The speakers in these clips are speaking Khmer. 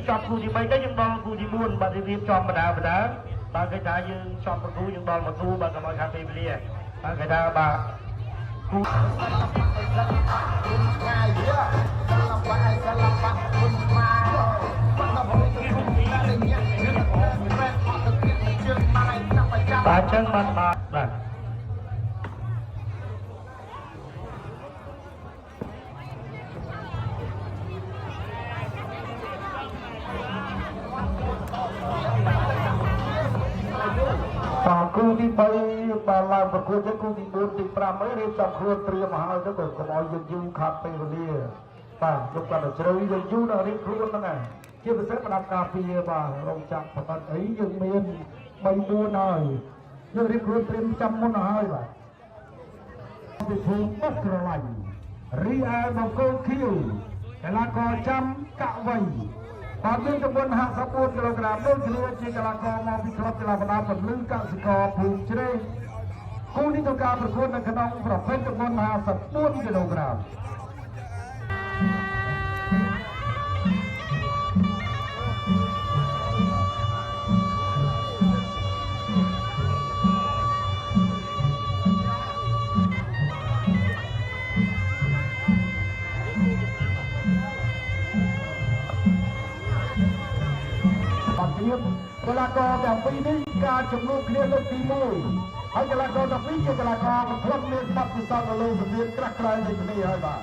ចប់គូទី3ទៅយើងដល់គូទី4បាទរៀបចំបណ្ដាបាទគេថាយើងចប់ប្រគូយើងដល់មកគូបាទកុំឲ្យខាត់ពេលវេលាបាទគេថាបាទគូបាទចឹងបាទគូទី3បាទឡើងប្រកួតទៅគូទី4ទី5រៀបចំខ្លួនត្រៀមមកហើយទៅកុំឲ្យយើងយូរខាត់ពេលវេលាបាទយកគាត់ទៅជ្រៅយើងយូរដល់រៀបខ្លួនហ្នឹងហើយជាពិសេសប្រដាប់ការពារបាទរងចាក់ប្រកាសអីយើងមាន3 4ហើយយើងរៀបខ្លួនត្រៀមចាំមុនហើយបាទពីភូមិអក្រឡាញ់រីឯបង្គោលខៀវកីឡាករចាំកាក់វៃបាទមានចំនួន54គីឡូក្រាមដូចគ្នាជាកីឡាករមកពីក្លឹបកីឡាបណ្ដាពលឺកសិករភូមិជ្រេងគូនេះទៅការប្រកួតនៅក្នុងប្រភេទចំនួន54គីឡូក្រាមកីឡាករទាំងពីរនេះការជំនួបគ្នាលើកទី1ហើយកីឡាករទាំងពីរជាកីឡាករក្លឹបមានបទពិសោធន៍នៅលើសញ្ញាក្រាស់ក្រែងដូចគ្នាហើយបាទ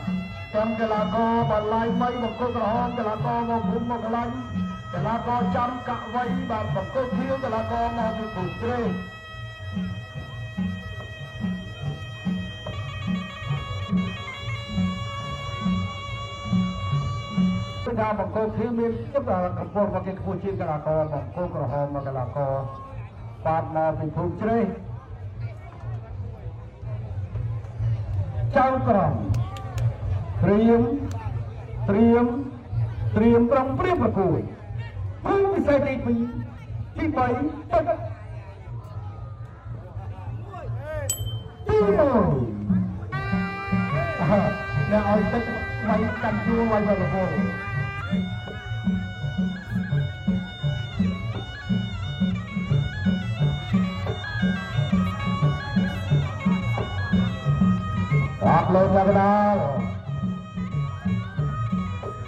ទាំងកីឡាករបន្លាយមីបង្គោលក្រហមកីឡាករមកភូមិមកកន្លាញ់កីឡាករចាំកាក់វៃបាទបង្គោលខៀវកីឡាករមកពីភូមិជ្រេងការបង្គោលខៀវមានកម្ពស់មកគេខ្ពស់ជាងកីឡាករបង្គោលក្រហមមកកីឡាករបាទមកពីភូមិជ្រេងចៅក្រមត្រៀមប្រំព្រៀបប្រគួតភូមិពិសេសទី2ទី3ទឹកទី1អ្នកឲ្យទឹកវាយកាន់ជួរវាយវល់វល់អត់លើមកដល់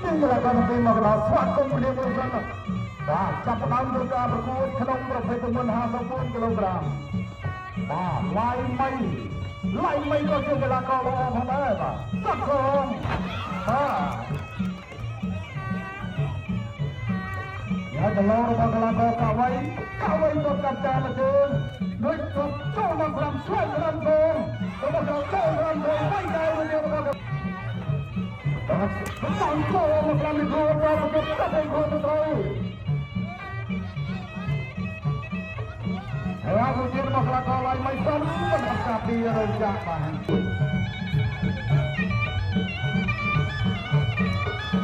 នេះកីឡាករពីមកដល់ស្វាគមន៍គ្នាមួយសិនបាទចាប់ផ្ដើមធ្វើការប្រកួតក្នុងប្រភេទចំនួន54គីឡូក្រាមបាទឡាយមីក៏ជាកីឡាករល្អផងដែរបាទសក់ក្រុមបាទហើយកីឡារបស់កីឡាករកាវៃក៏កាត់តាមជើងដូចគាត់ចូលមកក្រុមស្វែងរកគោលរបស់ចូលរំទៅមិនដែររបស់គាត់បានគោលមកក្រុមនេះគោលដល់ប្រកបតែគោលទៅត្រូវហើយវិជារបស់កីឡាករឡាយមីសំបានការពាររយៈបាន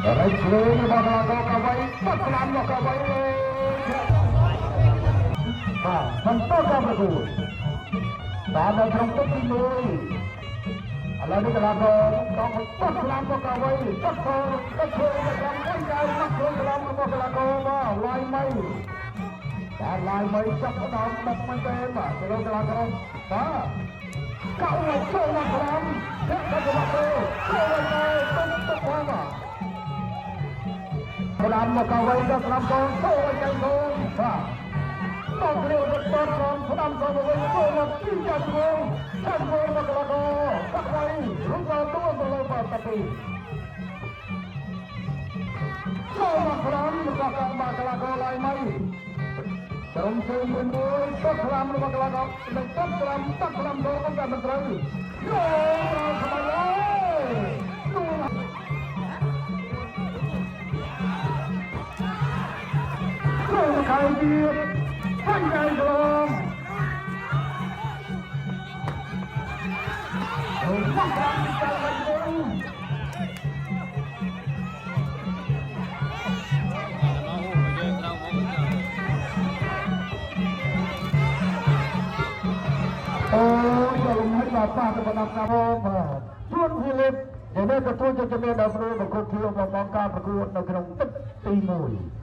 ហើយជ្រើរបស់កីឡាករកាវៃបាត់ស្លាមរបស់កាវៃបាទបន្តការប្រកួតបាទនៅក្នុងទឹកទី1ឥឡូវនេះកីឡាករต้องបាត់ស្លាមរបស់កាវៃបាត់ចូលទៅក្នុងកៅបាត់ចូលស្លាមរបស់កីឡាករបាទឡាយមីបាទឡាយមីចាប់ផ្ដើមដឹកមែនទេបាទទៅលើកីឡាករបាទកៅចូលមកស្លាមទៅកីឡាករចូលទៅទឹកផងបាទស្លាមមកកាវៃទៅស្លាមកូនចូលទៅកូនបាទต้องเรียกว่าตอนของพนันตัวเองตัวมันที่จะโกงท่านโกงมากระโดดสักไว้รู้จักตัวมันเลยปาตะปีโซ่มาครามกับการมากระโดดลายไม้จงเชิญเป็นด้วยตักครามมากระโดดในตักครามโดนกันมันเลยโย่ทำไมเลยโซ่ใครดีไม่ได้ลงโอ้ยว่าการมีการไปลงโอ้ยจะลงให้มาป้าจะมาดับการมาส่วนฟิลิปเดี๋ยวนี้จะช่วยจะมีดาวรุ่งของคนที่ออกมาการประกวดในครั้งที่1